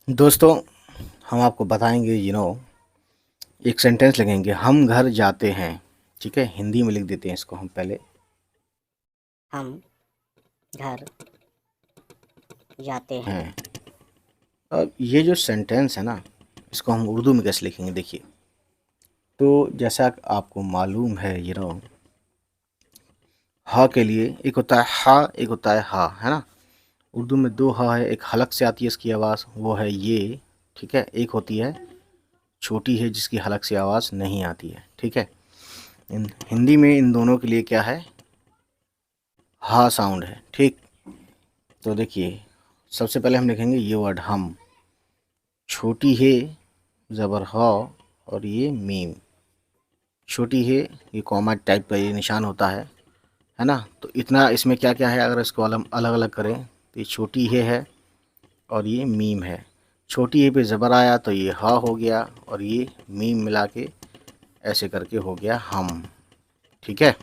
दोस्तों, हम आपको बताएंगे एक सेंटेंस लिखेंगे, हम घर जाते हैं। ठीक है, हिंदी में लिख देते हैं इसको हम पहले। हम घर जाते हैं। हैं। अब ये जो सेंटेंस है ना, इसको हम उर्दू में कैसे लिखेंगे देखिए। तो जैसा कि आपको मालूम है हा के लिए एक होता है हा, एक होता है हा, है ना। उर्दू में दो हा है, एक हलक से आती है इसकी आवाज़, वो है ये। ठीक है, एक होती है छोटी है जिसकी हलक से आवाज़ नहीं आती है। ठीक है, हिंदी में इन दोनों के लिए क्या है, हा साउंड है। ठीक, तो देखिए सबसे पहले हम लिखेंगे ये वर्ड हम। छोटी है ज़बर हा, और ये मीम। छोटी है, ये कॉमा टाइप का ये निशान होता है ना। तो इतना इसमें क्या क्या है, अगर इसको अलग अलग करें तो ये छोटी है और ये मीम है। छोटी है पे ज़बर आया तो ये हा हो गया, और ये मीम मिला के ऐसे करके हो गया हम। ठीक है,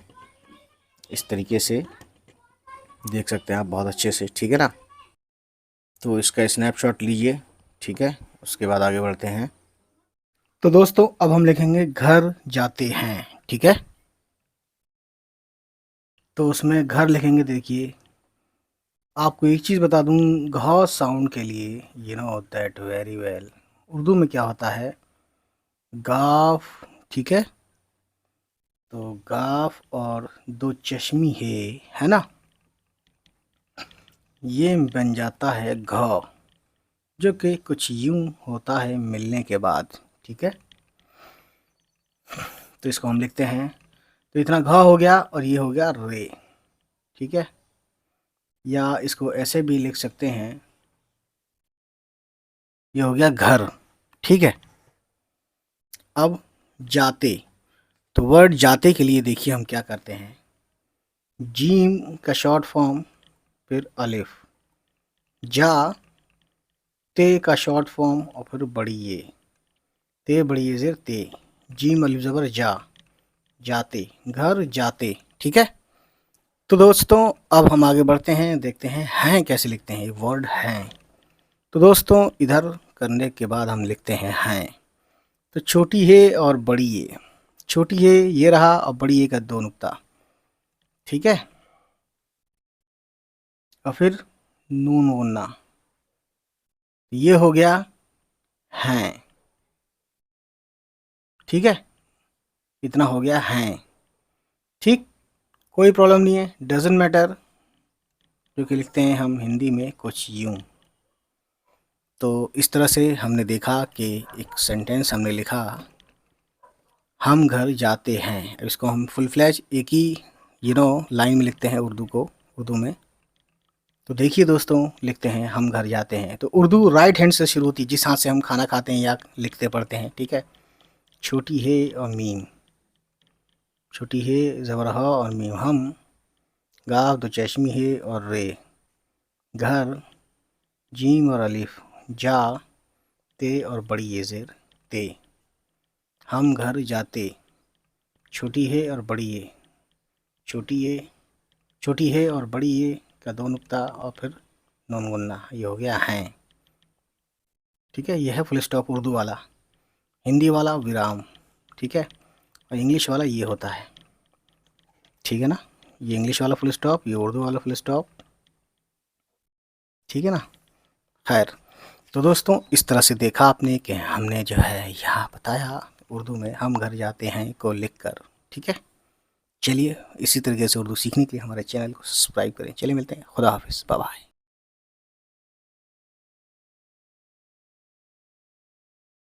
इस तरीके से देख सकते हैं आप बहुत अच्छे से। ठीक है ना, तो इसका स्नैपशॉट लीजिए। ठीक है, उसके बाद आगे बढ़ते हैं। तो दोस्तों अब हम लिखेंगे घर जाते हैं। ठीक है, तो उसमें घर लिखेंगे। देखिए आपको एक चीज़ बता दूं, घ साउंड के लिए दैट वेरी वेल उर्दू में क्या होता है, गाफ। ठीक है, तो गाफ और दो चश्मी है ना, ये बन जाता है घ, जो कि कुछ यूं होता है मिलने के बाद। ठीक है, तो इसको हम लिखते हैं, तो इतना घ हो गया और ये हो गया रे। ठीक है, या इसको ऐसे भी लिख सकते हैं, ये हो गया घर। ठीक है, अब जाते, तो वर्ड जाते के लिए देखिए हम क्या करते हैं, जीम का शॉर्ट फॉर्म, फिर अलिफ, जा, ते का शॉर्ट फॉर्म, और फिर बड़ी ये, ते बड़ी ये ज़ेर ते, जीम अलिफ ज़बर जा, जाते, घर जाते। ठीक है, तो दोस्तों अब हम आगे बढ़ते हैं, देखते हैं कैसे लिखते हैं ये वर्ड हैं। तो दोस्तों इधर करने के बाद हम लिखते हैं। तो छोटी है और बड़ी है, छोटी है ये रहा, और बड़ी है का दो नुक्ता। ठीक है, और फिर नून गुन्ना, ये हो गया हैं। ठीक है, इतना हो गया हैं। ठीक, कोई प्रॉब्लम नहीं है, डजेंट मैटर, जो कि लिखते हैं हम हिंदी में कुछ यूं। तो इस तरह से हमने देखा कि एक सेंटेंस हमने लिखा, हम घर जाते हैं। अब इसको हम फुल फ्लैश एक ही लाइन में लिखते हैं उर्दू में। तो देखिए दोस्तों, लिखते हैं हम घर जाते हैं। तो उर्दू राइट हैंड से शुरू होती है, जिस हाथ से हम खाना खाते हैं या लिखते पढ़ते हैं। ठीक है, छोटी है और मीम, छोटी है ज़बर ह और मीम, हम, गाफ दो चश्मी है और रे, घर, जीम और अलिफ, जा, ते और बड़ी ये ज़ेर ते, हम घर जाते, छोटी है और बड़ी है, छोटी है, छोटी है और बड़ी है का दो नुक्ता, और फिर नून गुन्ना, ये हो गया हैं। ठीक है, यह है फुल स्टॉप उर्दू वाला। हिंदी वाला विराम। ठीक है, और इंग्लिश वाला ये होता है। ठीक है ना, ये इंग्लिश वाला फुल स्टॉप, ये उर्दू वाला फुल स्टॉप। ठीक है ना, खैर। तो दोस्तों इस तरह से देखा आपने कि हमने जो है यहाँ बताया उर्दू में हम घर जाते हैं को लिखकर। ठीक है, चलिए इसी तरीके से उर्दू सीखने के लिए हमारे चैनल को सब्सक्राइब करें। चलिए मिलते हैं, खुदा हाफिज़, बाय बाय।